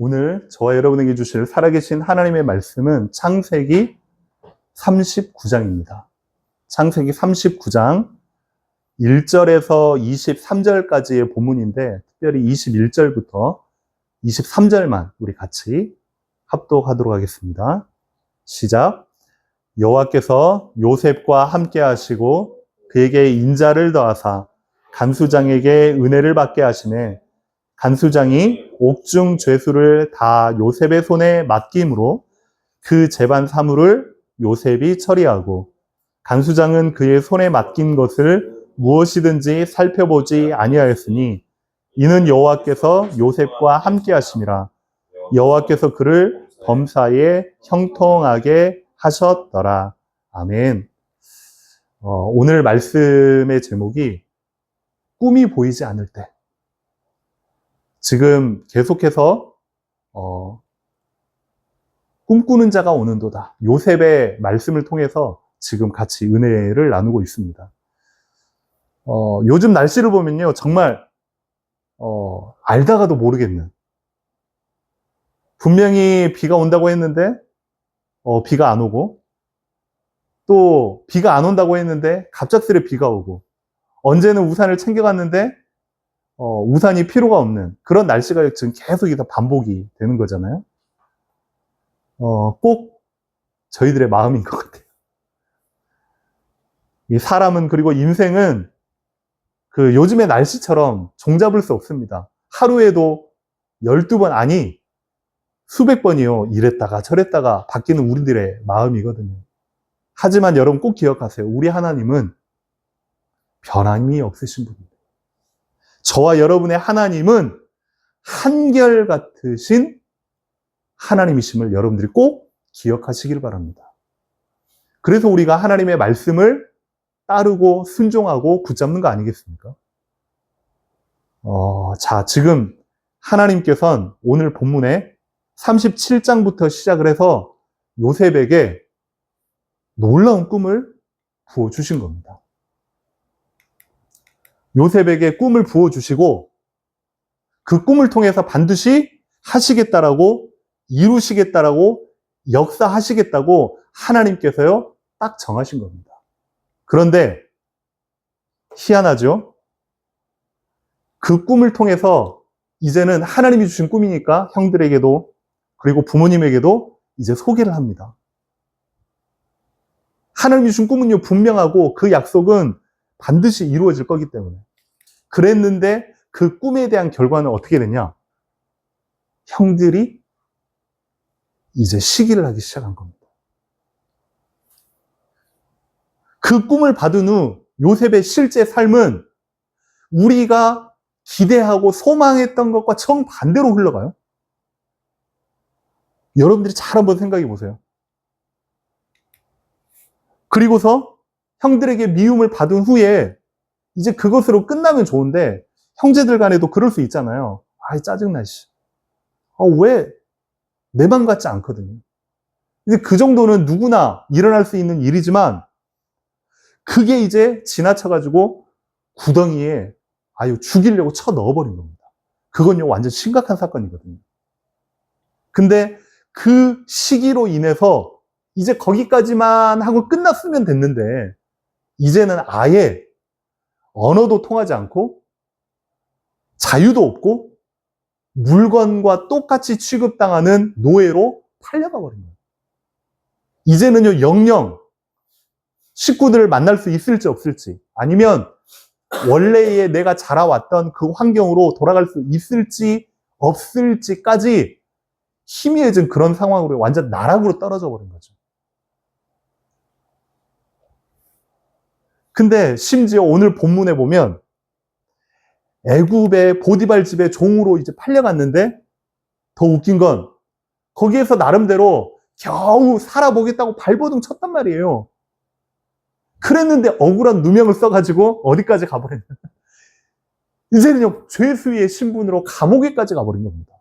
오늘 저와 여러분에게 주실 살아계신 하나님의 말씀은 창세기 39장입니다. 창세기 39장 1절에서 23절까지의 본문인데 특별히 21절부터 23절만 우리 같이 합독하도록 하겠습니다. 시작. 여호와께서 요셉과 함께 하시고 그에게 인자를 더하사 간수장에게 은혜를 받게 하시매 간수장이 옥중 죄수를 다 요셉의 손에 맡김으로 그 재반 사물을 요셉이 처리하고 간수장은 그의 손에 맡긴 것을 무엇이든지 살펴보지 아니하였으니 이는 여호와께서 요셉과 함께 하심이라. 여호와께서 그를 범사에 형통하게 하셨더라. 아멘. 오늘 말씀의 제목이 꿈이 보이지 않을 때. 지금 계속해서 꿈꾸는 자가 오는도다. 요셉의 말씀을 통해서 지금 같이 은혜를 나누고 있습니다. 요즘 날씨를 보면요, 정말 알다가도 모르겠는. 분명히 비가 온다고 했는데 비가 안 오고, 또 비가 안 온다고 했는데 갑작스레 비가 오고, 언제는 우산을 챙겨갔는데 우산이 필요가 없는 그런 날씨가 지금 계속 반복이 되는 거잖아요. 꼭 저희들의 마음인 것 같아요. 이 사람은, 그리고 인생은 그 요즘의 날씨처럼 종잡을 수 없습니다. 하루에도 12번, 아니 수백 번이요, 이랬다가 저랬다가 바뀌는 우리들의 마음이거든요. 하지만 여러분 꼭 기억하세요. 우리 하나님은 변함이 없으신 분입니다. 저와 여러분의 하나님은 한결같으신 하나님이심을 여러분들이 꼭 기억하시길 바랍니다. 그래서 우리가 하나님의 말씀을 따르고 순종하고 붙잡는 거 아니겠습니까? 자, 지금 하나님께서는 오늘 본문에 37장부터 시작을 해서 요셉에게 놀라운 꿈을 부어주신 겁니다. 요셉에게 꿈을 부어주시고 그 꿈을 통해서 반드시 하시겠다라고, 이루시겠다라고, 역사하시겠다고 하나님께서요 딱 정하신 겁니다. 그런데 희한하죠? 그 꿈을 통해서 이제는 하나님이 주신 꿈이니까 형들에게도 그리고 부모님에게도 이제 소개를 합니다. 하나님이 주신 꿈은요 분명하고 그 약속은 반드시 이루어질 거기 때문에. 그랬는데 그 꿈에 대한 결과는 어떻게 됐냐? 형들이 이제 시기를 하기 시작한 겁니다. 그 꿈을 받은 후 요셉의 실제 삶은 우리가 기대하고 소망했던 것과 정반대로 흘러가요. 여러분들이 잘 한번 생각해 보세요. 그리고서 형들에게 미움을 받은 후에 이제 그것으로 끝나면 좋은데 형제들 간에도 그럴 수 있잖아요. 아이 짜증나 씨. 왜 내 맘 같지 않거든요. 이제 그 정도는 누구나 일어날 수 있는 일이지만 그게 이제 지나쳐가지고 구덩이에 죽이려고 쳐 넣어버린 겁니다. 그건요 완전 심각한 사건이거든요. 근데 그 시기로 인해서 이제 거기까지만 하고 끝났으면 됐는데 이제는 아예 언어도 통하지 않고 자유도 없고 물건과 똑같이 취급당하는 노예로 팔려가 버린 거예요. 이제는요 영영 식구들을 만날 수 있을지 없을지, 아니면 원래의 내가 자라왔던 그 환경으로 돌아갈 수 있을지 없을지까지 희미해진 그런 상황으로 완전 나락으로 떨어져 버린 거죠. 근데 심지어 오늘 본문에 보면 애굽의 보디발 집의 종으로 이제 팔려갔는데 더 웃긴 건 거기에서 나름대로 겨우 살아보겠다고 발버둥 쳤단 말이에요. 그랬는데 억울한 누명을 써가지고 어디까지 가버렸냐. 이제는요 죄수의 신분으로 감옥에까지 가버린 겁니다.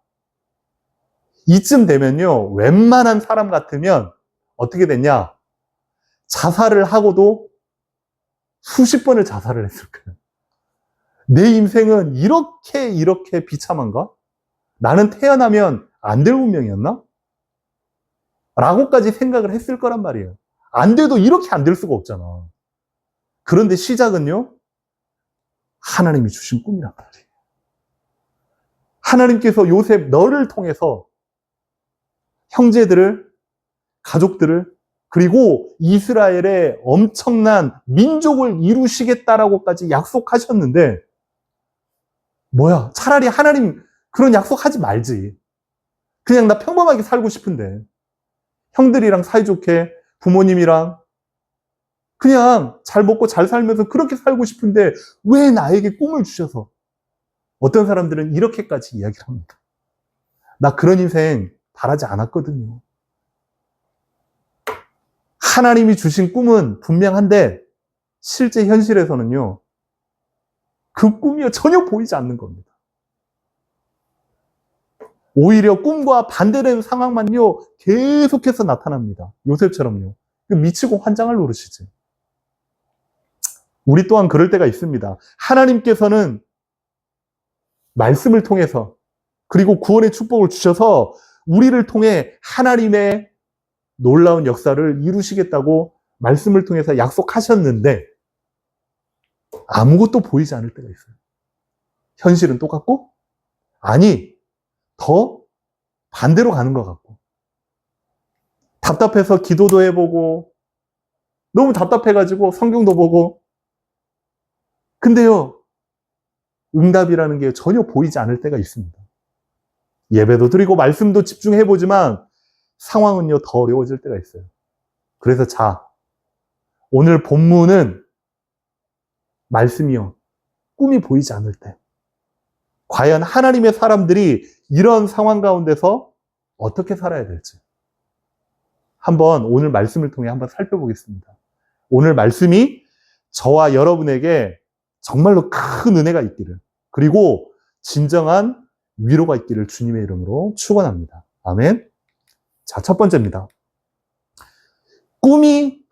이쯤 되면요 웬만한 사람 같으면 어떻게 됐냐, 자살을 하고도 수십 번을 자살을 했을 거예요. 내 인생은 이렇게 비참한가? 나는 태어나면 안 될 운명이었나? 라고까지 생각을 했을 거란 말이에요. 안 돼도 이렇게 안 될 수가 없잖아. 그런데 시작은요, 하나님이 주신 꿈이란 말이에요. 하나님께서 요셉 너를 통해서 형제들을, 가족들을, 그리고 이스라엘의 엄청난 민족을 이루시겠다라고까지 약속하셨는데, 뭐야, 차라리 하나님 그런 약속하지 말지. 그냥 나 평범하게 살고 싶은데, 형들이랑 사이좋게, 부모님이랑 그냥 잘 먹고 잘 살면서 그렇게 살고 싶은데 왜 나에게 꿈을 주셔서? 어떤 사람들은 이렇게까지 이야기를 합니다. 나 그런 인생 바라지 않았거든요. 하나님이 주신 꿈은 분명한데 실제 현실에서는요, 그 꿈이 전혀 보이지 않는 겁니다. 오히려 꿈과 반대되는 상황만요, 계속해서 나타납니다. 요셉처럼요. 미치고 환장할 노릇이지. 우리 또한 그럴 때가 있습니다. 하나님께서는 말씀을 통해서, 그리고 구원의 축복을 주셔서 우리를 통해 하나님의 놀라운 역사를 이루시겠다고 말씀을 통해서 약속하셨는데 아무것도 보이지 않을 때가 있어요. 현실은 똑같고, 아니, 더 반대로 가는 것 같고, 답답해서 기도도 해보고, 너무 답답해가지고 성경도 보고, 근데요, 응답이라는 게 전혀 보이지 않을 때가 있습니다. 예배도 드리고 말씀도 집중해보지만 상황은요, 더 어려워질 때가 있어요. 그래서 오늘 본문은 말씀이요, 꿈이 보이지 않을 때, 과연 하나님의 사람들이 이런 상황 가운데서 어떻게 살아야 될지 한번 오늘 말씀을 통해 한번 살펴보겠습니다. 오늘 말씀이 저와 여러분에게 정말로 큰 은혜가 있기를, 그리고 진정한 위로가 있기를 주님의 이름으로 축원합니다. 아멘. 자, 첫 번째입니다. 꿈이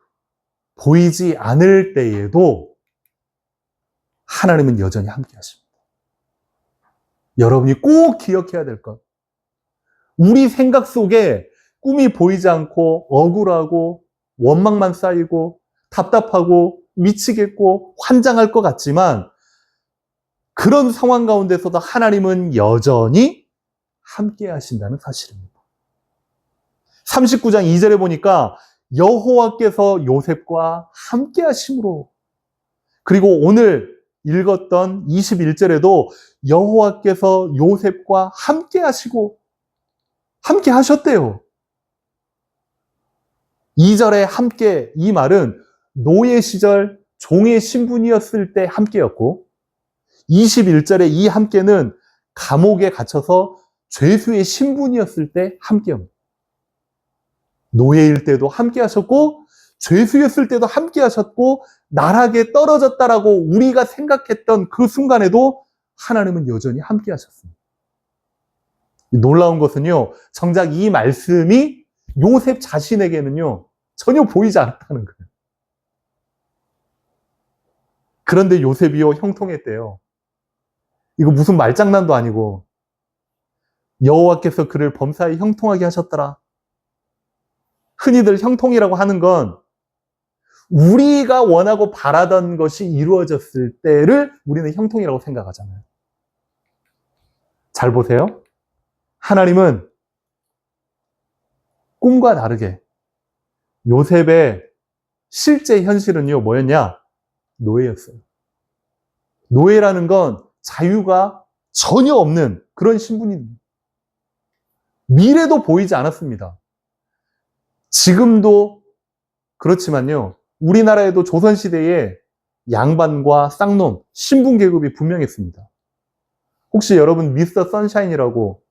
보이지 않을 때에도 하나님은 여전히 함께 하십니다. 여러분이 꼭 기억해야 될 것. 우리 생각 속에 꿈이 보이지 않고 억울하고 원망만 쌓이고 답답하고 미치겠고 환장할 것 같지만 그런 상황 가운데서도 하나님은 여전히 함께 하신다는 사실입니다. 39장 2절에 보니까 여호와께서 요셉과 함께 하심으로, 그리고 오늘 읽었던 21절에도 여호와께서 요셉과 함께 하시고 함께 하셨대요. 2절에 함께, 이 말은 노예 시절 종의 신분이었을 때 함께였고, 21절에 이 함께는 감옥에 갇혀서 죄수의 신분이었을 때 함께합니다. 노예일 때도 함께 하셨고, 죄수였을 때도 함께 하셨고, 나락에 떨어졌다라고 우리가 생각했던 그 순간에도 하나님은 여전히 함께 하셨습니다. 놀라운 것은요, 정작 이 말씀이 요셉 자신에게는요, 전혀 보이지 않았다는 거예요. 그런데 요셉이요, 형통했대요. 이거 무슨 말장난도 아니고, 여호와께서 그를 범사에 형통하게 하셨더라. 흔히들 형통이라고 하는 건 우리가 원하고 바라던 것이 이루어졌을 때를 우리는 형통이라고 생각하잖아요. 잘 보세요. 하나님은 꿈과 다르게 요셉의 실제 현실은요, 뭐였냐? 노예였어요. 노예라는 건 자유가 전혀 없는 그런 신분입니다. 미래도 보이지 않았습니다. 지금도 그렇지만요, 우리나라에도 조선시대에 양반과 쌍놈, 신분 계급이 분명했습니다. 혹시 여러분 미스터 선샤인이라고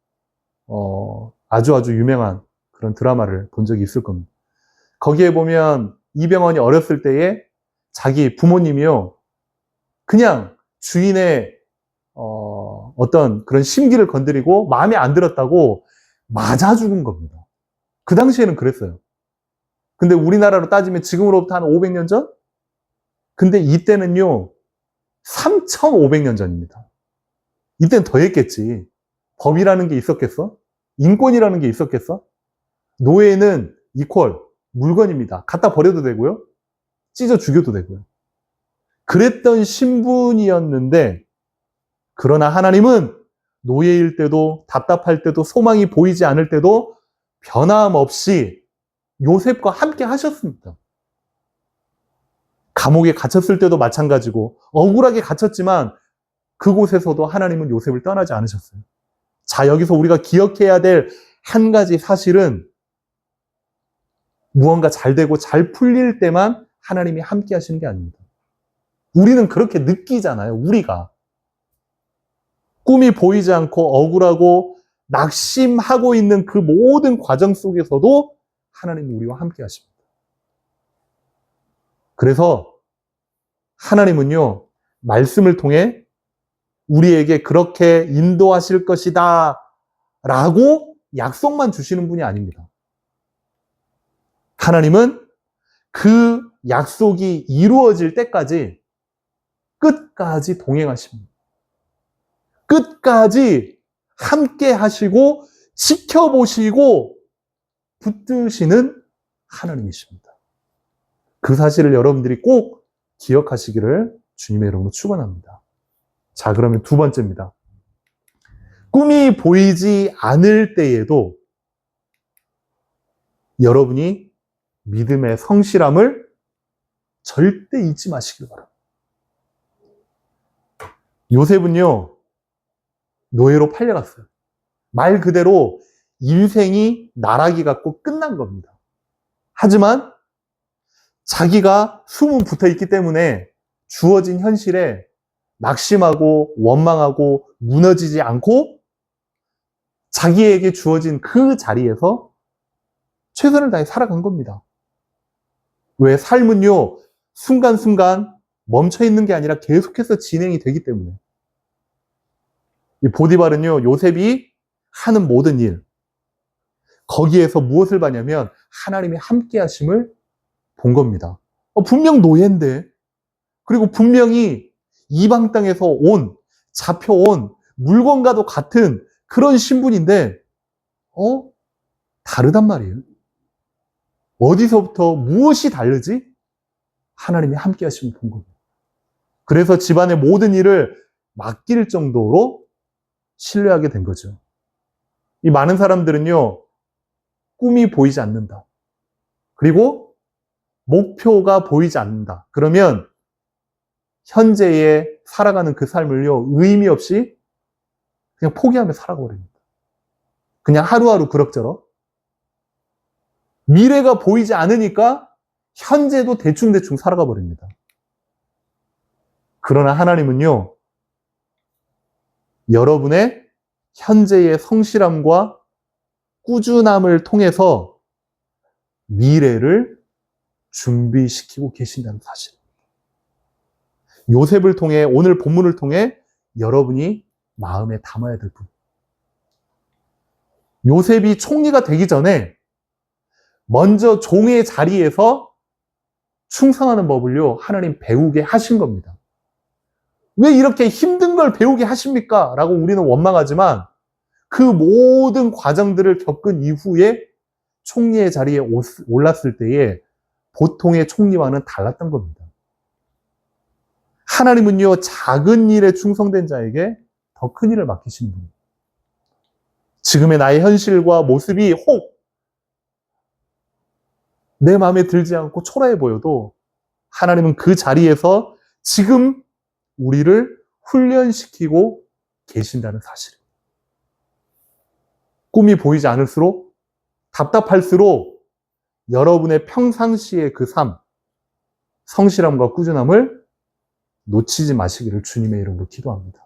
아주 유명한 그런 드라마를 본 적이 있을 겁니다. 거기에 보면 이병헌이 어렸을 때에 자기 부모님이요, 그냥 주인의 어떤 그런 심기를 건드리고 마음에 안 들었다고 맞아 죽은 겁니다. 그 당시에는 그랬어요. 근데 우리나라로 따지면 지금으로부터 한 500년 전? 근데 이때는요, 3,500년 전입니다. 이때는 더 했겠지. 법이라는 게 있었겠어? 인권이라는 게 있었겠어? 노예는 이퀄, 물건입니다. 갖다 버려도 되고요. 찢어 죽여도 되고요. 그랬던 신분이었는데, 그러나 하나님은 노예일 때도, 답답할 때도, 소망이 보이지 않을 때도 변함없이 요셉과 함께 하셨습니다. 감옥에 갇혔을 때도 마찬가지고, 억울하게 갇혔지만 그곳에서도 하나님은 요셉을 떠나지 않으셨어요. 자, 여기서 우리가 기억해야 될 한 가지 사실은, 무언가 잘 되고 잘 풀릴 때만 하나님이 함께 하시는 게 아닙니다. 우리는 그렇게 느끼잖아요, 우리가. 꿈이 보이지 않고 억울하고 낙심하고 있는 그 모든 과정 속에서도 하나님은 우리와 함께 하십니다. 그래서 하나님은요, 말씀을 통해 우리에게 그렇게 인도하실 것이다 라고 약속만 주시는 분이 아닙니다. 하나님은 그 약속이 이루어질 때까지 끝까지 동행하십니다. 끝까지 함께 하시고 지켜보시고 붙드시는 하나님이십니다. 그 사실을 여러분들이 꼭 기억하시기를 주님의 이름으로 축원합니다. 자, 그러면 두 번째입니다. 꿈이 보이지 않을 때에도 여러분이 믿음의 성실함을 절대 잊지 마시길 바랍니다. 요셉은요, 노예로 팔려갔어요. 말 그대로 인생이 나락이 같고 끝난 겁니다. 하지만 자기가 숨은 붙어 있기 때문에 주어진 현실에 낙심하고 원망하고 무너지지 않고 자기에게 주어진 그 자리에서 최선을 다해 살아간 겁니다. 왜? 삶은요, 순간순간 멈춰 있는 게 아니라 계속해서 진행이 되기 때문에. 이 보디발은요, 요셉이 하는 모든 일, 거기에서 무엇을 봤냐면 하나님이 함께 하심을 본 겁니다. 분명 노예인데, 그리고 분명히 이방 땅에서 잡혀온 물건과도 같은 그런 신분인데, 다르단 말이에요. 어디서부터 무엇이 다르지? 하나님이 함께 하시면 본 겁니다. 그래서 집안의 모든 일을 맡길 정도로 신뢰하게 된 거죠. 이 많은 사람들은요, 꿈이 보이지 않는다. 그리고 목표가 보이지 않는다. 그러면 현재에 살아가는 그 삶을요, 의미 없이 그냥 포기하며 살아버립니다. 그냥 하루하루 그럭저럭. 미래가 보이지 않으니까 현재도 대충대충 살아가 버립니다. 그러나 하나님은요, 여러분의 현재의 성실함과 꾸준함을 통해서 미래를 준비시키고 계신다는 사실입니다. 요셉을 통해, 오늘 본문을 통해 여러분이 마음에 담아야 될 부분. 요셉이 총리가 되기 전에 먼저 종의 자리에서 충성하는 법을요, 하나님 배우게 하신 겁니다. 왜 이렇게 힘든 걸 배우게 하십니까? 라고 우리는 원망하지만 그 모든 과정들을 겪은 이후에 총리의 자리에 올랐을 때에 보통의 총리와는 달랐던 겁니다. 하나님은요, 작은 일에 충성된 자에게 더 큰 일을 맡기시는 분입니다. 지금의 나의 현실과 모습이 혹 내 마음에 들지 않고 초라해 보여도 하나님은 그 자리에서 지금 우리를 훈련시키고 계신다는 사실입니다. 꿈이 보이지 않을수록, 답답할수록 여러분의 평상시의 그 삶, 성실함과 꾸준함을 놓치지 마시기를 주님의 이름으로 기도합니다.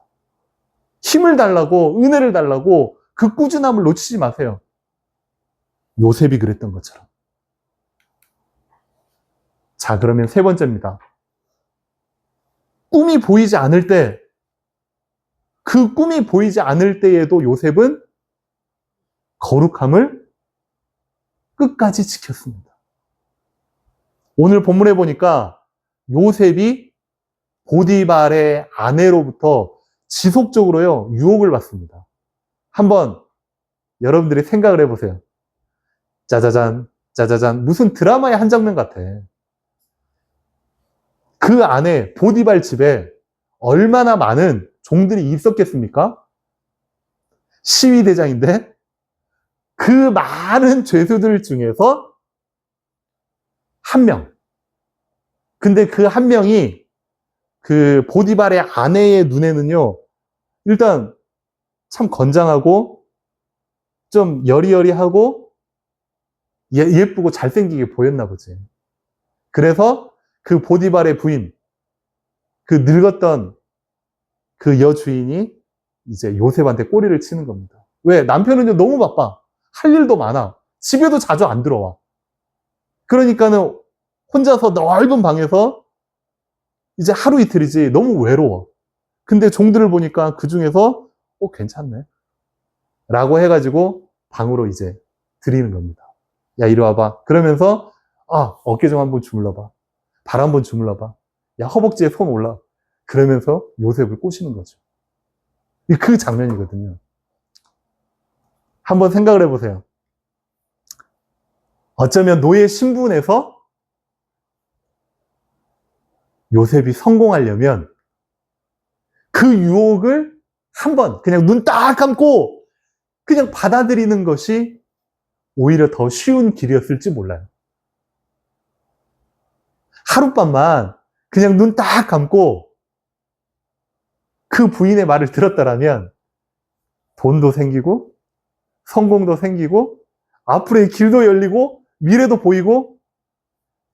힘을 달라고, 은혜를 달라고 그 꾸준함을 놓치지 마세요. 요셉이 그랬던 것처럼. 자, 그러면 세 번째입니다. 꿈이 보이지 않을 때, 그 꿈이 보이지 않을 때에도 요셉은 거룩함을 끝까지 지켰습니다. 오늘 본문에 보니까 요셉이 보디발의 아내로부터 지속적으로요, 유혹을 받습니다. 한번 여러분들이 생각을 해보세요. 짜자잔, 짜자잔. 무슨 드라마의 한 장면 같아. 그 안에 보디발 집에 얼마나 많은 종들이 있었겠습니까? 시위대장인데 그 많은 죄수들 중에서 한 명. 근데 그 한 명이 그 보디발의 아내의 눈에는요, 일단 참 건장하고 좀 여리여리하고 예쁘고 잘생기게 보였나 보지. 그래서 그 보디발의 부인, 그 늙었던 그 여주인이 이제 요셉한테 꼬리를 치는 겁니다. 왜? 남편은 너무 바빠. 할 일도 많아. 집에도 자주 안 들어와. 그러니까는 혼자서 넓은 방에서 이제 하루 이틀이지 너무 외로워. 근데 종들을 보니까 그 중에서 괜찮네. 라고 해가지고 방으로 이제 들이는 겁니다. 야, 이리 와봐. 그러면서 어깨 좀 한번 주물러봐. 발 한번 주물러봐. 야, 허벅지에 손 올라. 그러면서 요셉을 꼬시는 거죠. 그 장면이거든요. 한번 생각을 해보세요. 어쩌면 노예 신분에서 요셉이 성공하려면 그 유혹을 한번 그냥 눈 딱 감고 그냥 받아들이는 것이 오히려 더 쉬운 길이었을지 몰라요. 하룻밤만 그냥 눈 딱 감고 그 부인의 말을 들었다라면 돈도 생기고 성공도 생기고 앞으로의 길도 열리고 미래도 보이고,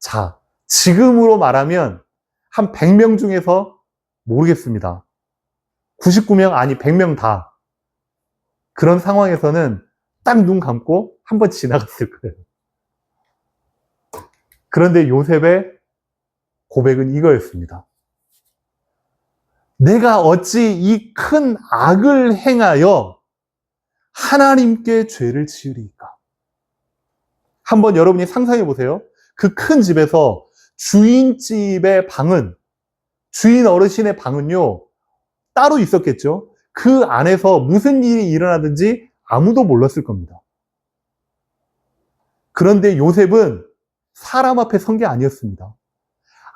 자, 지금으로 말하면 한 100명 중에서 모르겠습니다. 99명 아니 100명 다 그런 상황에서는 딱 눈 감고 한번 지나갔을 거예요. 그런데 요셉의 고백은 이거였습니다. 내가 어찌 이 큰 악을 행하여 하나님께 죄를 지으리이까? 한번 여러분이 상상해 보세요. 그 큰 집에서 주인집의 방은, 주인 어르신의 방은요, 따로 있었겠죠. 그 안에서 무슨 일이 일어나든지 아무도 몰랐을 겁니다. 그런데 요셉은 사람 앞에 선 게 아니었습니다.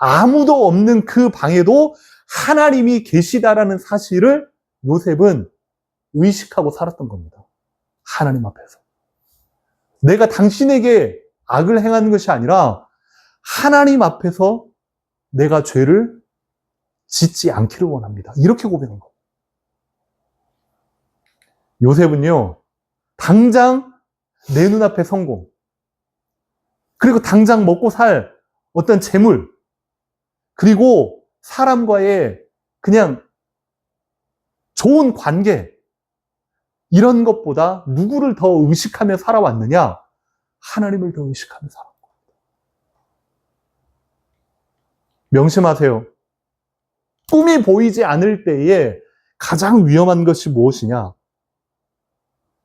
아무도 없는 그 방에도 하나님이 계시다라는 사실을 요셉은 의식하고 살았던 겁니다. 하나님 앞에서. 내가 당신에게 악을 행하는 것이 아니라 하나님 앞에서 내가 죄를 짓지 않기를 원합니다. 이렇게 고백한 겁니다. 요셉은요, 당장 내 눈앞에 성공, 그리고 당장 먹고 살 어떤 재물, 그리고 사람과의 그냥 좋은 관계, 이런 것보다 누구를 더 의식하며 살아왔느냐? 하나님을 더 의식하며 살았고. 명심하세요. 꿈이 보이지 않을 때에 가장 위험한 것이 무엇이냐?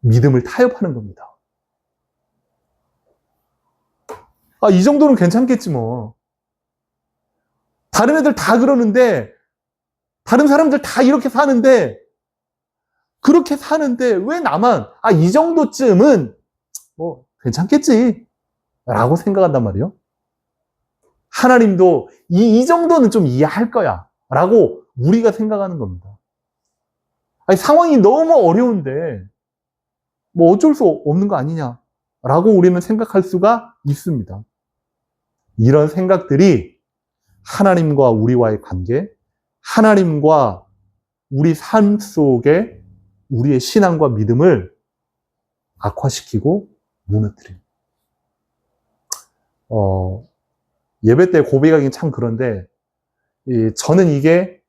믿음을 타협하는 겁니다. 이 정도는 괜찮겠지 뭐. 다른 애들 다 그러는데, 다른 사람들 다 이렇게 사는데, 그렇게 사는데 왜 나만 이 정도쯤은 뭐 괜찮겠지 라고 생각한단 말이에요. 하나님도 이 정도는 좀 이해할 거야 라고 우리가 생각하는 겁니다. 상황이 너무 어려운데 뭐 어쩔 수 없는 거 아니냐 라고 우리는 생각할 수가 있습니다. 이런 생각들이 하나님과 우리와의 관계, 하나님과 우리 삶 속에 우리의 신앙과 믿음을 악화시키고 무너뜨립니다. 예배 때 고백하기는 참 그런데, 저는 이게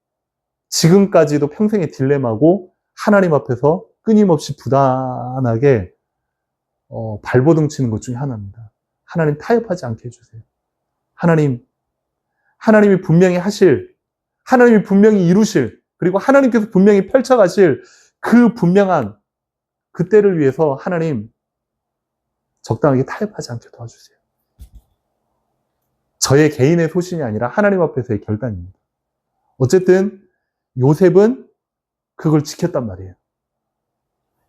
지금까지도 평생의 딜레마고 하나님 앞에서 끊임없이 부단하게 발버둥 치는 것 중에 하나입니다. 하나님 타협하지 않게 해주세요. 하나님이 분명히 하실, 하나님이 분명히 이루실, 그리고 하나님께서 분명히 펼쳐가실 그 분명한 그 때를 위해서 하나님 적당하게 타협하지 않게 도와주세요. 저의 개인의 소신이 아니라 하나님 앞에서의 결단입니다. 어쨌든 요셉은 그걸 지켰단 말이에요.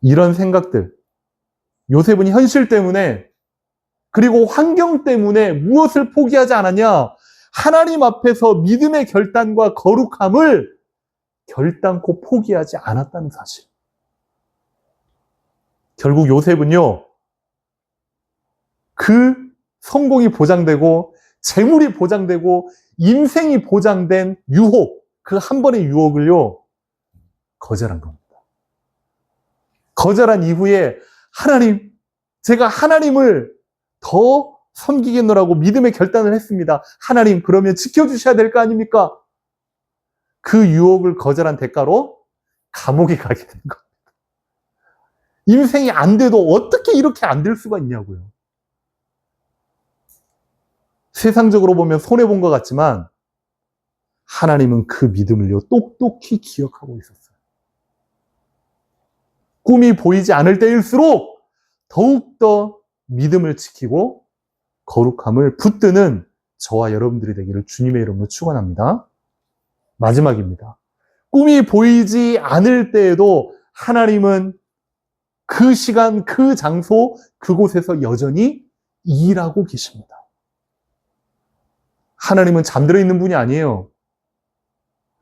이런 생각들, 요셉은 현실 때문에 그리고 환경 때문에 무엇을 포기하지 않았냐? 하나님 앞에서 믿음의 결단과 거룩함을 결단코 포기하지 않았다는 사실. 결국 요셉은요, 그 성공이 보장되고 재물이 보장되고 인생이 보장된 유혹, 그 한 번의 유혹을요, 거절한 겁니다. 거절한 이후에 하나님, 제가 하나님을 더 섬기겠노라고 믿음의 결단을 했습니다. 하나님, 그러면 지켜주셔야 될 거 아닙니까? 그 유혹을 거절한 대가로 감옥에 가게 된 겁니다. 인생이 안 돼도 어떻게 이렇게 안 될 수가 있냐고요. 세상적으로 보면 손해본 것 같지만 하나님은 그 믿음을요 똑똑히 기억하고 있었어요. 꿈이 보이지 않을 때일수록 더욱더 믿음을 지키고 거룩함을 붙드는 저와 여러분들이 되기를 주님의 이름으로 축원합니다. 마지막입니다. 꿈이 보이지 않을 때에도 하나님은 그 시간, 그 장소, 그곳에서 여전히 일하고 계십니다. 하나님은 잠들어 있는 분이 아니에요.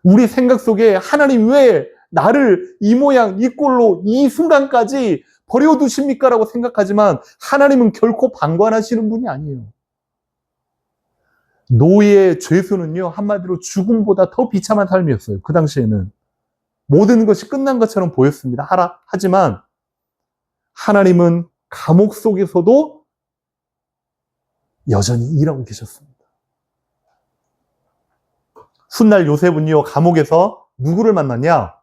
우리 생각 속에 하나님 왜 나를 이 모양, 이 꼴로 이 순간까지 버려두십니까? 라고 생각하지만 하나님은 결코 방관하시는 분이 아니에요. 노예의 죄수는요, 한마디로 죽음보다 더 비참한 삶이었어요. 그 당시에는. 모든 것이 끝난 것처럼 보였습니다. 하지만 하나님은 감옥 속에서도 여전히 일하고 계셨습니다. 훗날 요셉은요, 감옥에서 누구를 만났냐?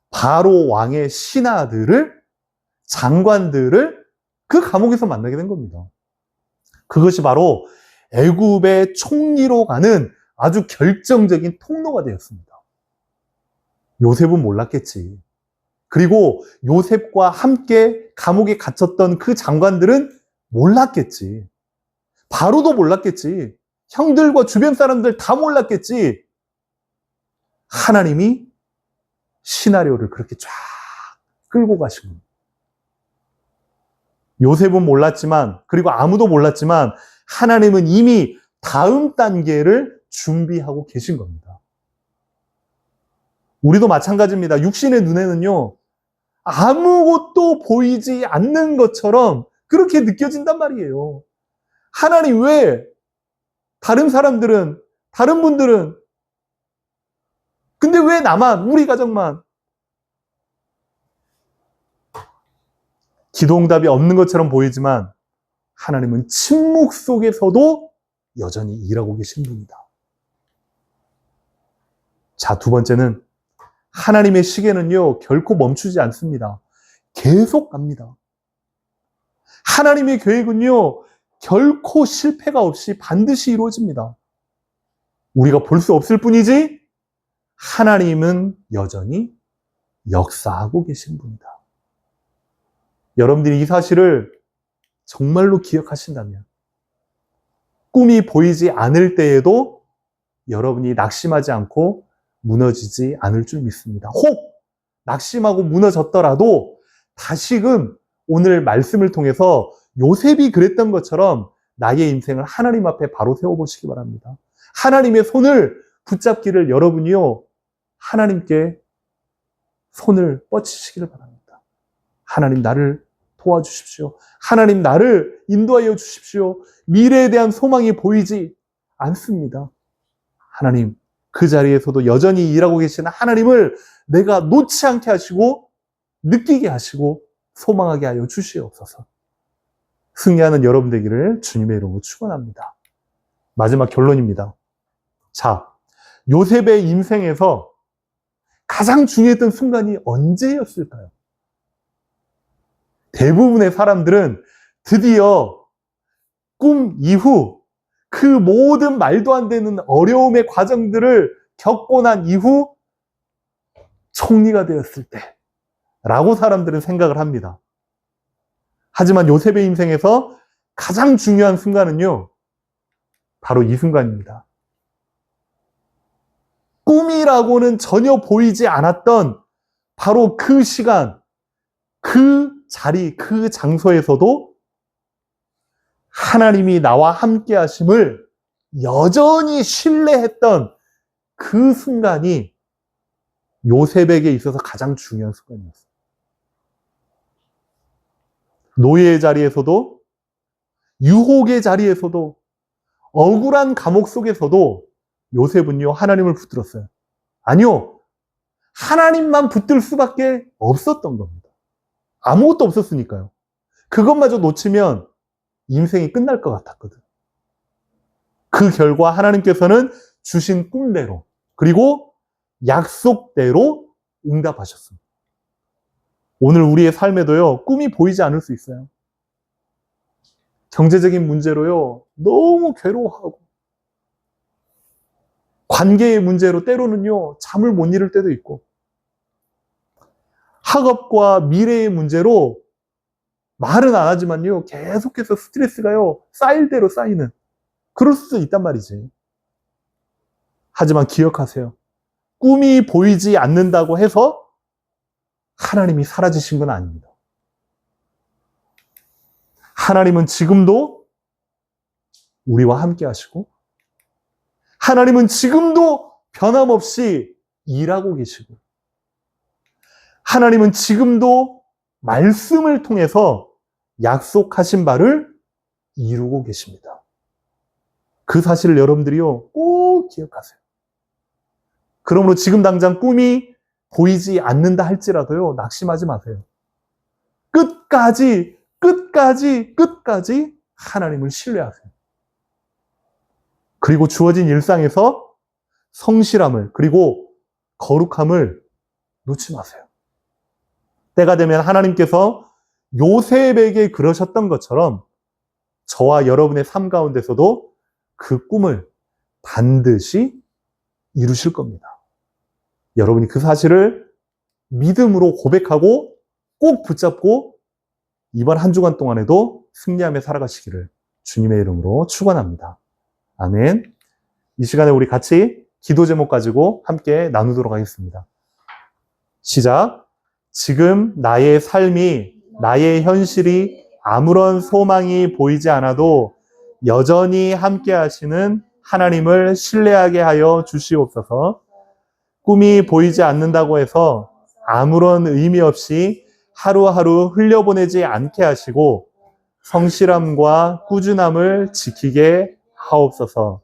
바로 왕의 신하들을, 장관들을 그 감옥에서 만나게 된 겁니다. 그것이 바로 애굽의 총리로 가는 아주 결정적인 통로가 되었습니다. 요셉은 몰랐겠지. 그리고 요셉과 함께 감옥에 갇혔던 그 장관들은 몰랐겠지. 바로도 몰랐겠지. 형들과 주변 사람들 다 몰랐겠지. 하나님이 시나리오를 그렇게 쫙 끌고 가신 겁니다. 요셉은 몰랐지만, 그리고 아무도 몰랐지만 하나님은 이미 다음 단계를 준비하고 계신 겁니다. 우리도 마찬가지입니다. 육신의 눈에는요, 아무것도 보이지 않는 것처럼 그렇게 느껴진단 말이에요. 하나님 왜 다른 사람들은, 다른 분들은, 근데 왜 나만, 우리 가정만 기도응답이 없는 것처럼 보이지만 하나님은 침묵 속에서도 여전히 일하고 계신 분이다. 자, 두 번째는 하나님의 시계는요, 결코 멈추지 않습니다. 계속 갑니다. 하나님의 계획은요, 결코 실패가 없이 반드시 이루어집니다. 우리가 볼 수 없을 뿐이지 하나님은 여전히 역사하고 계신 분이다. 여러분들이 이 사실을 정말로 기억하신다면 꿈이 보이지 않을 때에도 여러분이 낙심하지 않고 무너지지 않을 줄 믿습니다. 혹 낙심하고 무너졌더라도 다시금 오늘 말씀을 통해서 요셉이 그랬던 것처럼 나의 인생을 하나님 앞에 바로 세워보시기 바랍니다. 하나님의 손을 붙잡기를 여러분이요, 하나님께 손을 뻗치시기를 바랍니다. 하나님 나를 도와주십시오. 하나님 나를 인도하여 주십시오. 미래에 대한 소망이 보이지 않습니다. 하나님 그 자리에서도 여전히 일하고 계시는 하나님을 내가 놓지 않게 하시고 느끼게 하시고 소망하게 하여 주시옵소서. 승리하는 여러분 되기를 주님의 이름으로 축원합니다. 마지막 결론입니다. 자, 요셉의 인생에서 가장 중요했던 순간이 언제였을까요? 대부분의 사람들은 드디어 꿈 이후 그 모든 말도 안 되는 어려움의 과정들을 겪고 난 이후 총리가 되었을 때 라고 사람들은 생각을 합니다. 하지만 요셉의 인생에서 가장 중요한 순간은요, 바로 이 순간입니다. 꿈이라고는 전혀 보이지 않았던 바로 그 시간, 그 자리, 그 장소에서도 하나님이 나와 함께 하심을 여전히 신뢰했던 그 순간이 요셉에게 있어서 가장 중요한 순간이었어요. 노예의 자리에서도, 유혹의 자리에서도, 억울한 감옥 속에서도 요셉은요, 하나님을 붙들었어요. 아니요, 하나님만 붙들 수밖에 없었던 겁니다. 아무것도 없었으니까요. 그것마저 놓치면 인생이 끝날 것 같았거든. 그 결과 하나님께서는 주신 꿈대로, 그리고 약속대로 응답하셨습니다. 오늘 우리의 삶에도요, 꿈이 보이지 않을 수 있어요. 경제적인 문제로요, 너무 괴로워하고, 관계의 문제로 때로는요, 잠을 못 이룰 때도 있고, 학업과 미래의 문제로 말은 안 하지만요, 계속해서 스트레스가요, 쌓일 대로 쌓이는, 그럴 수도 있단 말이지. 하지만 기억하세요. 꿈이 보이지 않는다고 해서 하나님이 사라지신 건 아닙니다. 하나님은 지금도 우리와 함께 하시고, 하나님은 지금도 변함없이 일하고 계시고, 하나님은 지금도 말씀을 통해서 약속하신 바를 이루고 계십니다. 그 사실을 여러분들이요, 꼭 기억하세요. 그러므로 지금 당장 꿈이 보이지 않는다 할지라도요, 낙심하지 마세요. 끝까지 하나님을 신뢰하세요. 그리고 주어진 일상에서 성실함을, 그리고 거룩함을 놓지 마세요. 때가 되면 하나님께서 요셉에게 그러셨던 것처럼 저와 여러분의 삶 가운데서도 그 꿈을 반드시 이루실 겁니다. 여러분이 그 사실을 믿음으로 고백하고 꼭 붙잡고 이번 한 주간 동안에도 승리하며 살아가시기를 주님의 이름으로 축원합니다. 아멘. 이 시간에 우리 같이 기도 제목 가지고 함께 나누도록 하겠습니다. 시작. 지금 나의 삶이, 나의 현실이 아무런 소망이 보이지 않아도 여전히 함께 하시는 하나님을 신뢰하게 하여 주시옵소서. 꿈이 보이지 않는다고 해서 아무런 의미 없이 하루하루 흘려보내지 않게 하시고 성실함과 꾸준함을 지키게 하옵소서.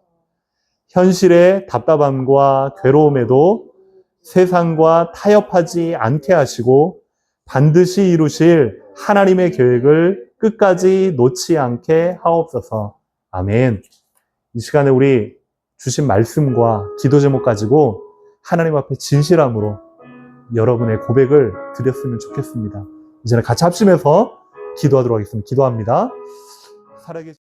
현실의 답답함과 괴로움에도 세상과 타협하지 않게 하시고 반드시 이루실 하나님의 계획을 끝까지 놓지 않게 하옵소서. 아멘. 이 시간에 우리 주신 말씀과 기도 제목 가지고 하나님 앞에 진실함으로 여러분의 고백을 드렸으면 좋겠습니다. 이제는 같이 합심해서 기도하도록 하겠습니다. 기도합니다. 살아계신